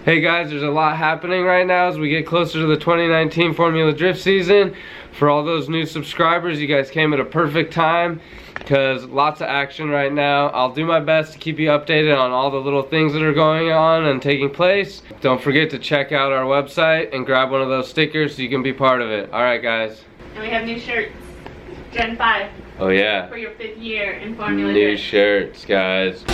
Hey guys, there's a lot happening right now as we get closer to the 2019 Formula Drift season. For all those new subscribers, you guys came at a perfect time because lots of action right now. I'll do my best to keep you updated on all the little things that are going on and taking place. Don't forget to check out our website and grab one of those stickers so you can be part of it. Alright guys. And we have new shirts. Gen 5. Oh yeah. For your 5th year in Formula Drift. New shirts, guys.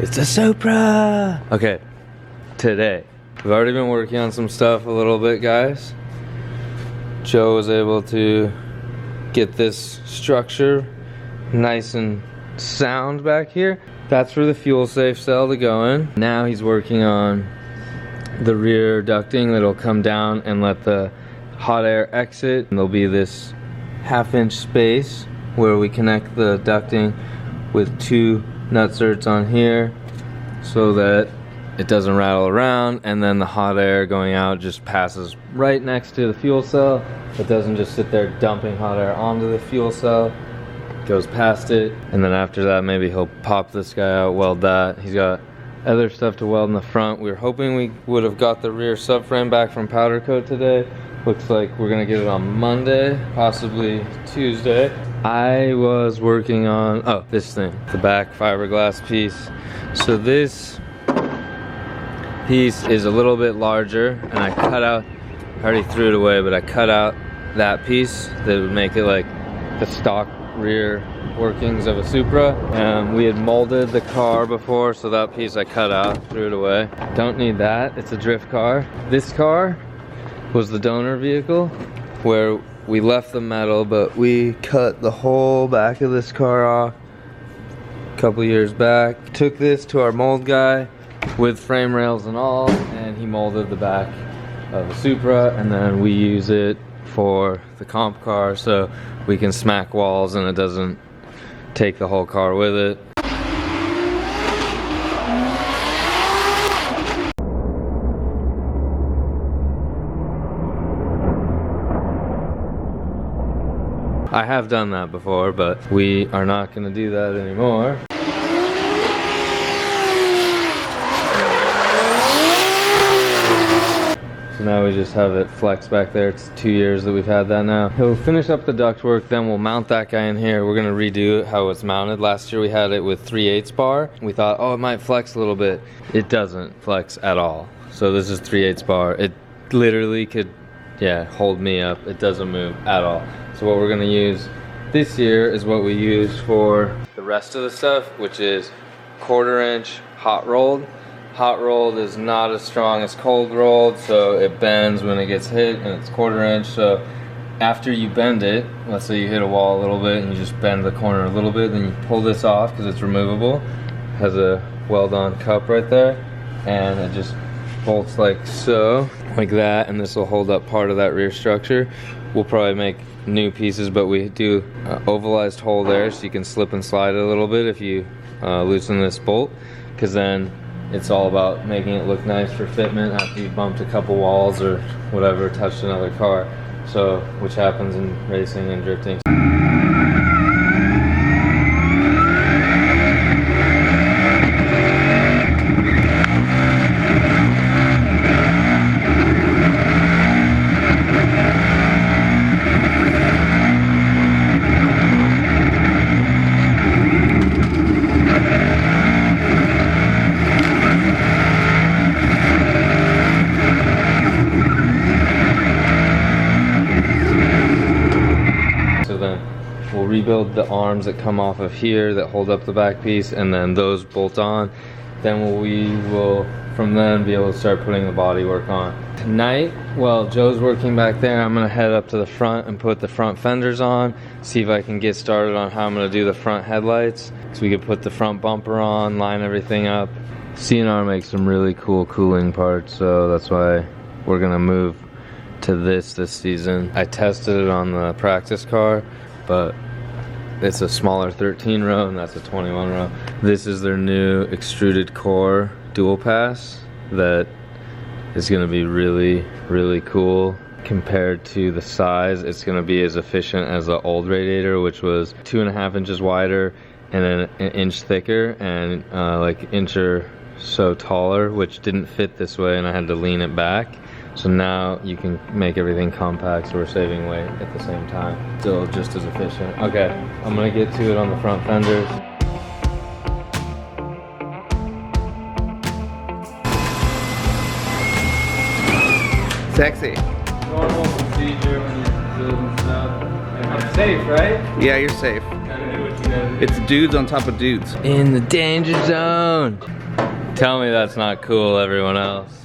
It's a Supra! Okay, today, we've already been working on some stuff a little bit, guys. Joe was able to get this structure nice and sound back here. That's for the fuel safe cell to go in. Now he's working on the rear ducting that'll come down and let the hot air exit. And there'll be this 1/2 inch space where we connect the ducting with 2 nutserts on here so that it doesn't rattle around, and then the hot air going out just passes right next to the fuel cell. It doesn't just sit there dumping hot air onto the fuel cell. It goes past it, and then after that maybe he'll pop this guy out, weld that. He's got other stuff to weld in the front. We were hoping we would have got the rear subframe back from powder coat today. Looks like we're gonna get it on Monday, possibly Tuesday. I was working on, oh, this thing, the back fiberglass piece. So this piece is a little bit larger, and I cut out, I already threw it away, but I cut out that piece that would make it like the stock rear workings of a Supra. We had molded the car before, so that piece I cut out, threw it away. Don't need that, it's a drift car. This car was the donor vehicle where we left the metal, but we cut the whole back of this car off a couple years back. Took this to our mold guy with frame rails and all, and he molded the back of the Supra, and then we use it for the comp car so we can smack walls and it doesn't take the whole car with it. I have done that before, but we are not going to do that anymore. So now we just have it flex back there. It's 2 years that we've had that now. He'll finish up the ductwork, then we'll mount that guy in here. We're going to redo it how it's mounted. Last year we had it with 3/8 bar. We thought, oh, it might flex a little bit. It doesn't flex at all. So this is 3/8 bar. It literally could, yeah, hold me up. It doesn't move at all. So what we're gonna use this year is what we use for the rest of the stuff, which is 1/4 inch hot rolled. Hot rolled is not as strong as cold rolled, so it bends when it gets hit, and it's 1/4 inch. So after you bend it, let's say you hit a wall a little bit and you just bend the corner a little bit, then you pull this off because it's removable. It has a weld-on cup right there, and it just bolts like so, like that, and this will hold up part of that rear structure. We'll probably make new pieces, but we do ovalized hole there so you can slip and slide it a little bit if you loosen this bolt, because then it's all about making it look nice for fitment after you've bumped a couple walls or whatever, touched another car, so which happens in racing and drifting. We'll rebuild the arms that come off of here that hold up the back piece, and then those bolt on. Then we will from then be able to start putting the body work on. Tonight, while Joe's working back there, I'm gonna head up to the front and put the front fenders on, see if I can get started on how I'm gonna do the front headlights, so we can put the front bumper on, line everything up. CNR makes some really cool cooling parts, so that's why we're gonna move to this season. I tested it on the practice car, but it's a smaller 13 row and that's a 21 row. This is their new extruded core dual pass that is going to be really, really cool. compared to the size, it's gonna be as efficient as the old radiator, which was 2.5 inches wider and then an inch thicker and like inch or so taller, which didn't fit this way, and I had to lean it back. So now you can make everything compact, so we're saving weight at the same time. Still just as efficient. Okay, I'm gonna get to it on the front fenders. Sexy. Normal procedure when you're building stuff. I'm safe, right? Yeah, you're safe. Gotta do what you gotta do. It's dudes on top of dudes. In the danger zone. Tell me that's not cool, everyone else.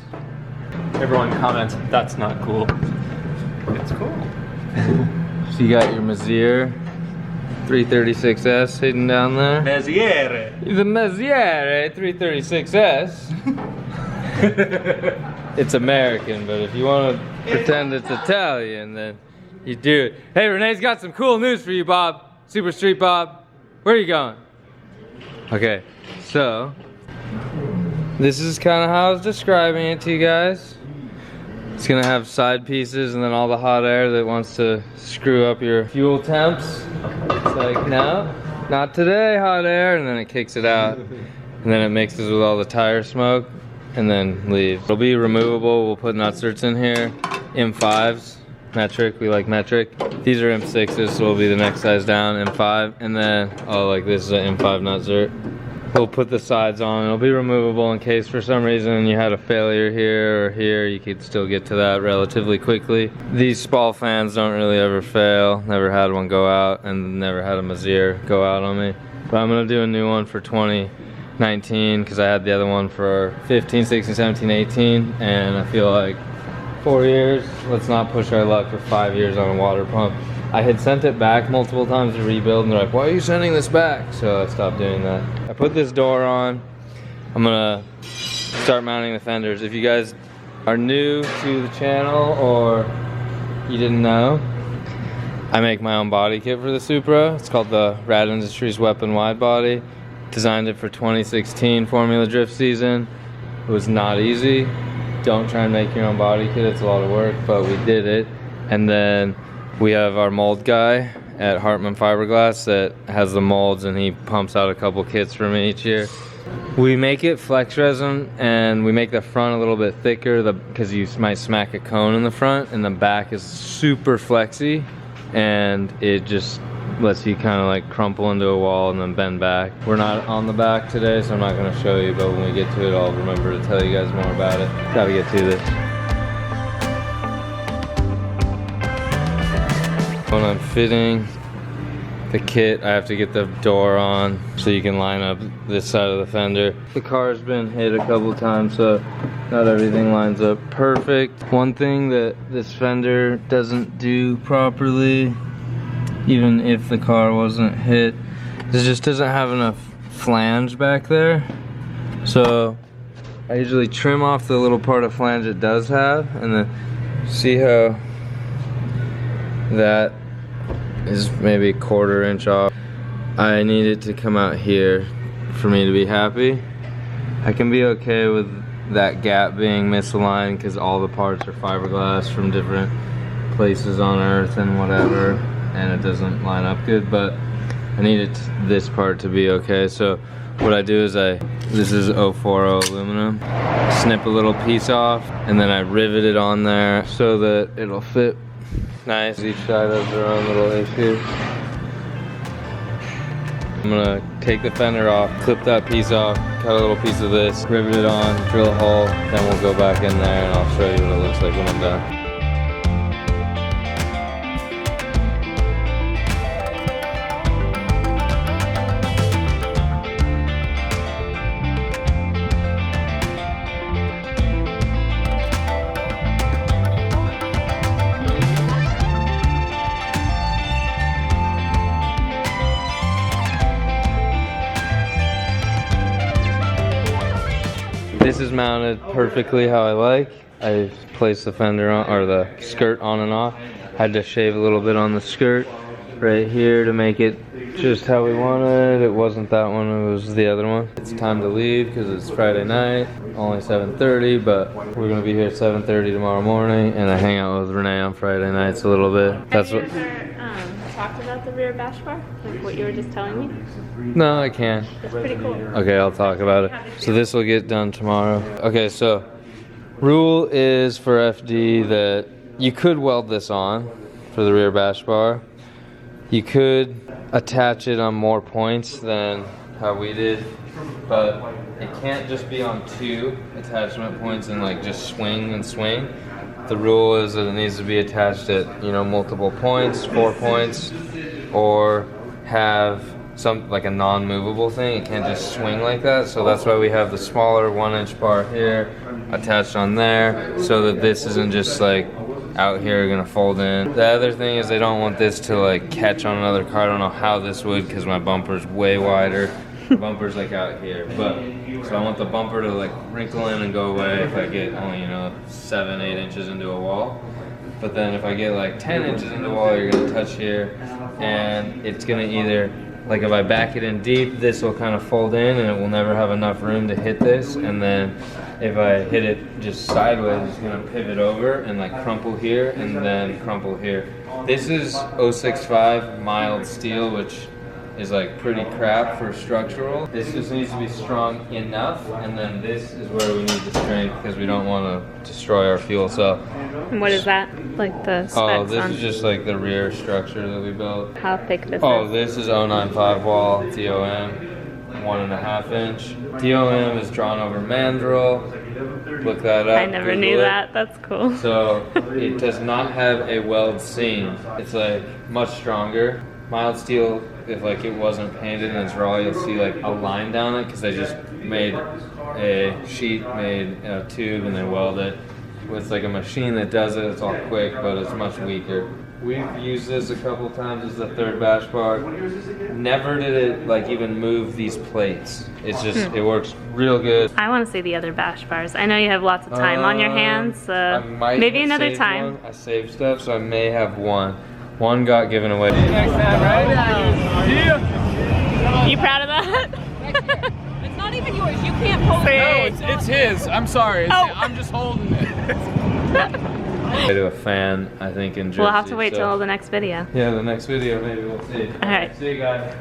Everyone comments, that's not cool. It's cool. So you got your Messier 336S hidden down there. Messier. The Messier 336S. It's American, but if you want to pretend it's Italian, then you do it. Hey, Renee's got some cool news for you, Bob. Super Street Bob. Where are you going? Okay, so this is kind of how I was describing it to you guys. It's gonna have side pieces and then all the hot air that wants to screw up your fuel temps. It's like, no, not today, hot air, and then it kicks it out. And then it mixes with all the tire smoke and then leaves. It'll be removable. We'll put nut-zerts in here. M5s, metric, we like metric. These are M6s, so it'll be the next size down, M5. And then, oh, like this is an M5 nut-zert. We'll put the sides on. It'll be removable in case for some reason you had a failure here or here. You could still get to that relatively quickly. These Spall fans don't really ever fail. Never had one go out, and never had a Messier go out on me. But I'm gonna do a new one for 2019 because I had the other one for 15, 16, 17, 18, and I feel like 4 years. Let's not push our luck for 5 years on a water pump. I had sent it back multiple times to rebuild, and they're like, why are you sending this back? So I stopped doing that. I put this door on. I'm gonna start mounting the fenders. If you guys are new to the channel or you didn't know, I make my own body kit for the Supra. It's called the Rad Industries Weapon Wide Body. Designed it for 2016 Formula Drift season. It was not easy. Don't try and make your own body kit, it's a lot of work, but we did it. And then we have our mold guy at Hartman Fiberglass that has the molds, and he pumps out a couple kits for me each year. We make it flex resin, and we make the front a little bit thicker because you might smack a cone in the front, and the back is super flexy, and it just lets you kind of like crumple into a wall and then bend back. We're not on the back today, so I'm not going to show you, but when we get to it, I'll remember to tell you guys more about it. Gotta get to this. When I'm fitting the kit, I have to get the door on so you can line up this side of the fender. The car's been hit a couple times, so not everything lines up perfect. One thing that this fender doesn't do properly, even if the car wasn't hit, is it just doesn't have enough flange back there. So I usually trim off the little part of flange it does have, and then see how that is maybe a 1/4 inch off. I need it to come out here for me to be happy. I can be okay with that gap being misaligned because all the parts are fiberglass from different places on earth and whatever, and it doesn't line up good, but I needed this part to be okay. So what I do is this is 040 aluminum, snip a little piece off, and then I rivet it on there so that it'll fit nice. Each side has their own little issue. I'm gonna take the fender off, clip that piece off, cut a little piece of this, rivet it on, drill a hole, then we'll go back in there and I'll show you what it looks like when I'm done. This is mounted perfectly how I like. I placed the fender on, or the skirt on and off. Had to shave a little bit on the skirt, right here to make it just how we wanted. It wasn't that one, it was the other one. It's time to leave because it's Friday night, only 7:30, but we're gonna be here at 7:30 tomorrow morning, and I hang out with Renee on Friday nights a little bit. That's what. Have you ever talked about the rear bash bar? Like what you were just telling me? No, I can't. It's pretty cool. Okay, I'll talk about it. So this will get done tomorrow. Okay, so rule is for FD that you could weld this on for the rear bash bar. You could attach it on more points than how we did, but it can't just be on 2 attachment points and like just swing and swing. The rule is that it needs to be attached at, you know, multiple points, 4 points, or have some like a non-movable thing. It can't just swing like that. So that's why we have the smaller 1-inch bar here attached on there, so that this isn't just like out here gonna fold in. The other thing is they don't want this to like catch on another car. I don't know how this would because my bumper's way wider. The bumper's like out here, but so I want the bumper to like wrinkle in and go away if I get only, you know, 7-8 inches into a wall. But then if I get like 10 inches into the wall, you're gonna touch here, and it's gonna either, like if I back it in deep, this will kind of fold in and it will never have enough room to hit this, and then if I hit it just sideways, it's gonna pivot over and like crumple here and then crumple here. This is 065 mild steel, which is like pretty crap for structural. This just needs to be strong enough, and then this is where we need the strength because we don't want to destroy our fuel cell. And what is that? Like the specs Oh, this on? is just like the rear structure that we built. How thick this Oh, is? this is 095 wall, DOM, 1.5 inch. DOM is drawn over mandrel. Look that up. I never knew Google it. that. That's cool. So it does not have a weld seam. It's like much stronger. Mild steel, if like it wasn't painted and it's raw, you'll see like a line down it because they just made a sheet, made a tube, and they weld it. With like a machine that does it, it's all quick, but it's much weaker. We've used this a couple times as the third bash bar. Never did it like even move these plates. It's just, it works real good. I want to see the other bash bars. I know you have lots of time on your hands. I might Maybe have another saved time. one. I saved stuff, so I may have one. One got given away. You proud of that? It's not even yours. You can't hold it. No, it's his. I'm sorry. Oh. I'm just holding it. I do a fan, I think, in Jersey. We'll have to wait so- till the next video. Yeah, the next video maybe we'll see. All right. See you guys.